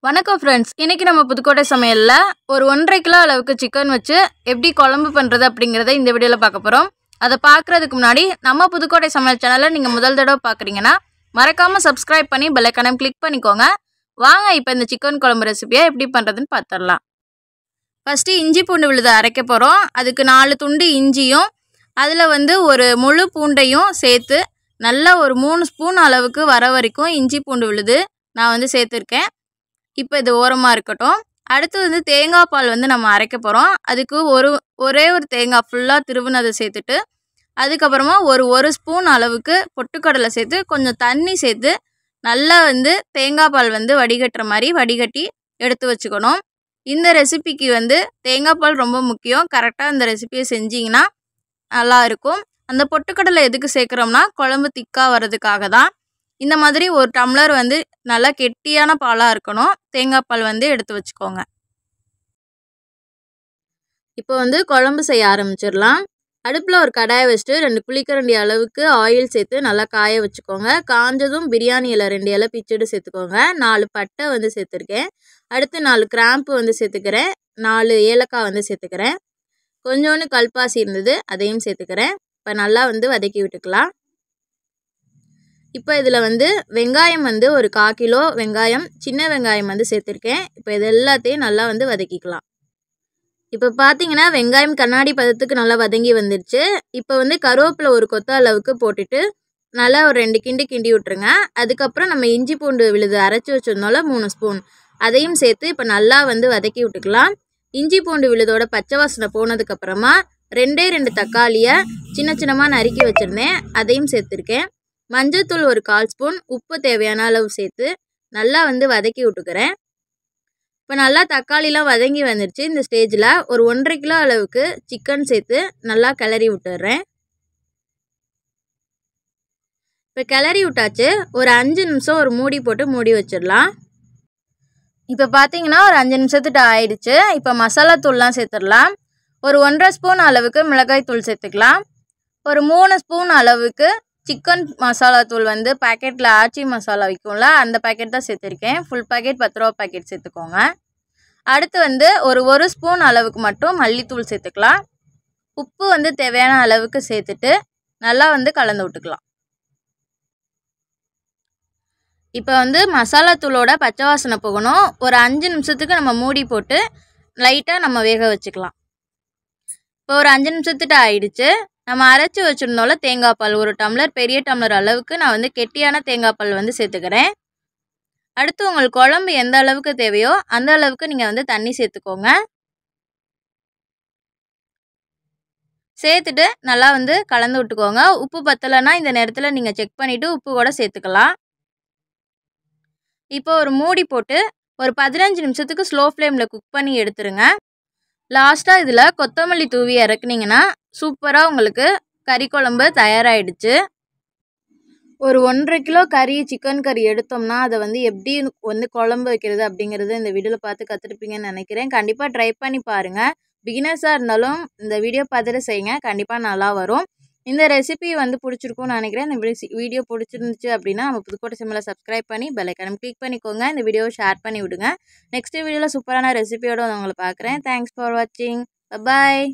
வணக்கம் ஃப்ரெண்ட்ஸ். இன்னைக்கு நம்ம புதுக்கோட்டை சமையல்ல ஒரு 1.5 கிலோ அளவுக்கு சிக்கன் வச்சு எப்படி குழம்பு பண்ணுறது அப்படிங்கிறத இந்த வீடியோவில் பார்க்க போகிறோம். அதை பார்க்குறதுக்கு முன்னாடி நம்ம புதுக்கோட்டை சமையல் சேனலை நீங்கள் முதல் தடவை பார்க்குறீங்கன்னா மறக்காமல் சப்ஸ்கிரைப் பண்ணி பெல் ஐகானை கிளிக் பண்ணிக்கோங்க. வாங்க இப்போ இந்த சிக்கன் குழம்பு ரெசிபியை எப்படி பண்ணுறதுன்னு பார்த்துடலாம். ஃபஸ்ட்டு இஞ்சி பூண்டு விழுதை அரைக்க போகிறோம். அதுக்கு 4 துண்டு இஞ்சியும் அதில் ஒரு முழு பூண்டையும் சேர்த்து நல்லா ஒரு 3 ஸ்பூன் அளவுக்கு வர வரைக்கும் இஞ்சி பூண்டு விழுது நான் சேர்த்துருக்கேன். இப்போ இது ஓரமாக இருக்கட்டும். அடுத்து தேங்காய் பால் நம்ம அரைக்க போகிறோம். அதுக்கு ஒரே ஒரு தேங்காய் ஃபுல்லாக திருவுனதை சேர்த்துட்டு அதுக்கப்புறமா ஒரு ஸ்பூன் அளவுக்கு பொட்டுக்கடலை சேர்த்து கொஞ்சம் தண்ணி சேர்த்து நல்லா தேங்காய் பால் வடிகட்டுற மாதிரி வடிகட்டி எடுத்து வச்சுக்கணும். இந்த ரெசிபிக்கு தேங்காய் பால் ரொம்ப முக்கியம். கரெக்டாக இந்த ரெசிபியை செஞ்சிங்கன்னா நல்லா இருக்கும். அந்த பொட்டுக்கடலை எதுக்கு சேர்க்குறோம்னா குழம்பு திக்காக வர்றதுக்காக தான். இந்த மாதிரி ஒரு டம்ளர் நல்லா கெட்டியான பாலாக இருக்கணும். தேங்காய் பால் எடுத்து வச்சுக்கோங்க. இப்போ குழம்பு செய்ய ஆரம்பிச்சிடலாம். அடுப்பில் ஒரு கடாயை வச்சுட்டு 2 குழிக்கரண்டி அளவுக்கு ஆயில் சேர்த்து நல்லா காய வச்சுக்கோங்க. காஞ்சதும் பிரியாணி இலை 2 இலை பிச்சுட்டு சேர்த்துக்கோங்க. 4 பட்டை சேர்த்துருக்கேன். அடுத்து 4 கிராம்பு சேர்த்துக்கிறேன். 4 ஏலக்காய் சேர்த்துக்கிறேன். கொஞ்சோண்டு கல்பாசி இருந்தது, அதையும் சேர்த்துக்கிறேன். இப்போ நல்லா வதக்கி விட்டுக்கலாம். இப்போ இதில் வெங்காயம் ஒரு 1/4 கிலோ வெங்காயம், சின்ன வெங்காயம் சேர்த்துருக்கேன். இப்போ இது எல்லாத்தையும் நல்லா வதக்கிக்கலாம். இப்போ பார்த்தீங்கன்னா வெங்காயம் கண்ணாடி பதத்துக்கு நல்லா வதங்கி வந்துடுச்சு. இப்போ கருவேப்பிலை ஒரு கொத்த அளவுக்கு போட்டுட்டு நல்லா ஒரு 2 கிண்டி விட்டுருங்க. அதுக்கப்புறம் நம்ம இஞ்சி பூண்டு விழுது அரைச்சி வச்சிருந்தோம்ல 3 ஸ்பூன், அதையும் சேர்த்து இப்போ நல்லா வதக்கி விட்டுக்கலாம். இஞ்சி பூண்டு விழுதோட பச்சை வாசனை போனதுக்கப்புறமா 2 தக்காளியை சின்னமாக நறுக்கி வச்சுருந்தேன், அதையும் சேர்த்துருக்கேன். மஞ்சள்தூள் ஒரு 1/4 ஸ்பூன், உப்பு தேவையான அளவு சேர்த்து நல்லா வதக்கி விட்டுக்கிறேன். இப்போ நல்லா தக்காளிலாம் வதங்கி வந்துடுச்சு. இந்த ஸ்டேஜில் ஒரு 1.5 கிலோ அளவுக்கு சிக்கன் சேர்த்து நல்லா கிளறி விட்டுறேன். இப்போ கிளறி விட்டாச்சு. ஒரு 5 நிமிஷம் ஒரு மூடி போட்டு மூடி வச்சிடலாம். இப்போ பார்த்தீங்கன்னா ஒரு 5 நிமிஷத்துட்டு ஆயிடுச்சு. இப்போ மசாலா தூள்லாம் சேர்த்துடலாம். ஒரு 1.5 ஸ்பூன் அளவுக்கு மிளகாய் தூள் சேர்த்துக்கலாம். ஒரு 3 ஸ்பூன் அளவுக்கு சிக்கன் மசாலா தூள் பேக்கெட்டில் ஆச்சி மசாலா விற்கும்ல, அந்த பேக்கெட் தான் சேர்த்துருக்கேன். ஃபுல் பேக்கெட் 10 ரூபா பேக்கெட் சேர்த்துக்கோங்க. அடுத்து ஒரு ஸ்பூன் அளவுக்கு மட்டும் மல்லித்தூள் சேர்த்துக்கலாம். உப்பு தேவையான அளவுக்கு சேர்த்துட்டு நல்லா கலந்து விட்டுக்கலாம். இப்போ மசாலா தூளோட பச்சை வாசனை போகணும். ஒரு 5 நிமிஷத்துக்கு நம்ம மூடி போட்டு லைட்டாக நம்ம வேக வச்சுக்கலாம். இப்போ ஒரு 5 நிமிஷத்துட்டு ஆயிடுச்சு. நம்ம அரைச்சி வச்சுருந்தோம்ல தேங்காய் பால், ஒரு டம்ளர் பெரிய டம்ளர் அளவுக்கு நான் கெட்டியான தேங்காய் பால் சேர்த்துக்கிறேன். அடுத்து உங்களுக்கு குழம்பு எந்த அளவுக்கு தேவையோ அந்த அளவுக்கு நீங்கள் தண்ணி சேர்த்துக்கோங்க. சேர்த்துட்டு நல்லா கலந்து விட்டுக்கோங்க. உப்பு பத்தலைன்னா இந்த நேரத்தில் நீங்கள் செக் பண்ணிவிட்டு உப்பு கூட சேர்த்துக்கலாம். இப்போ ஒரு மூடி போட்டு ஒரு 15 நிமிஷத்துக்கு ஸ்லோ ஃப்ளேமில் குக் பண்ணி எடுத்துருங்க. லாஸ்ட்டாக இதில் கொத்தமல்லி தூவி இறக்குனீங்கன்னா சூப்பராக உங்களுக்கு கறி குழம்பு தயாராகிடுச்சு. ஒரு 1.5 கிலோ சிக்கன் கறி எடுத்தோம்னா அதை எப்படி குழம்பு வைக்கிறது அப்படிங்கிறது இந்த வீடியோவில் பார்த்து கற்றுருப்பீங்கன்னு நினைக்கிறேன். கண்டிப்பாக ட்ரை பண்ணி பாருங்கள். பிகினர்ஸாக இருந்தாலும் இந்த வீடியோ பார்த்துட்டு செய்யுங்க, கண்டிப்பாக நல்லா வரும். இந்த ரெசிபி பிடிச்சிருக்கும்னு நினைக்கிறேன். இந்த வீடியோ பிடிச்சிருந்துச்சு அப்படின்னா நம்ம புதுக்கோட்டை சமையலை சப்ஸ்கிரைப் பண்ணி பெல் ஐகானை கிளிக் பண்ணிக்கோங்க. இந்த வீடியோவை ஷேர் பண்ணி விடுங்க. நெக்ஸ்ட் வீடியோவில் சூப்பரான ரெசிபியோடு உங்களை பார்க்குறேன். தேங்க்ஸ் ஃபார் வாட்சிங். பாய்.